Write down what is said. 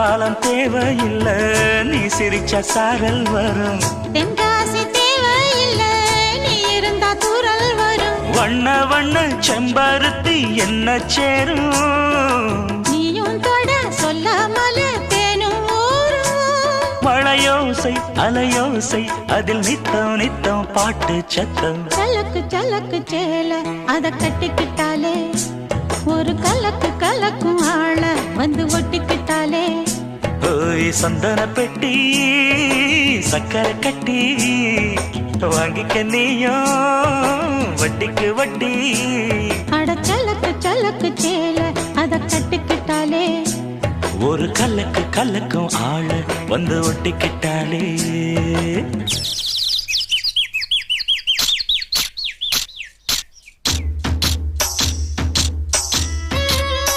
காலம் தேவையில்லை, நீ சிரிச்ச சாரல் வரும். தென்காசி தேவையில்லை, நீ இருந்தா தூரல் வரும். வண்ண வண்ண செம்பருத்தி என்ன சேரும், நீயும் தொட சொல்லாமல தேனும் ஊரும். மழையோசை அலையோசை அதில் நித்தம் நித்தம் பாட்டு சத்தம். சலக்கு சலக்கு சேல அத கட்டிக்கிட்டாலே, ஒரு கலக்கு கலக்கும் ஆள வந்து ஒட்டிக்கிட்டாலே. ஓய் சந்தன பெட்டி சக்கரை கட்டி வாங்கிக்க நீயும் வட்டிக்கு வட்டி. அட சலக்கு சலக்கு சேல அத கட்டிக்கிட்டாலே, ஒரு கலக்கு கலக்கும் ஆள வந்து ஒட்டிக்கிட்டாலே.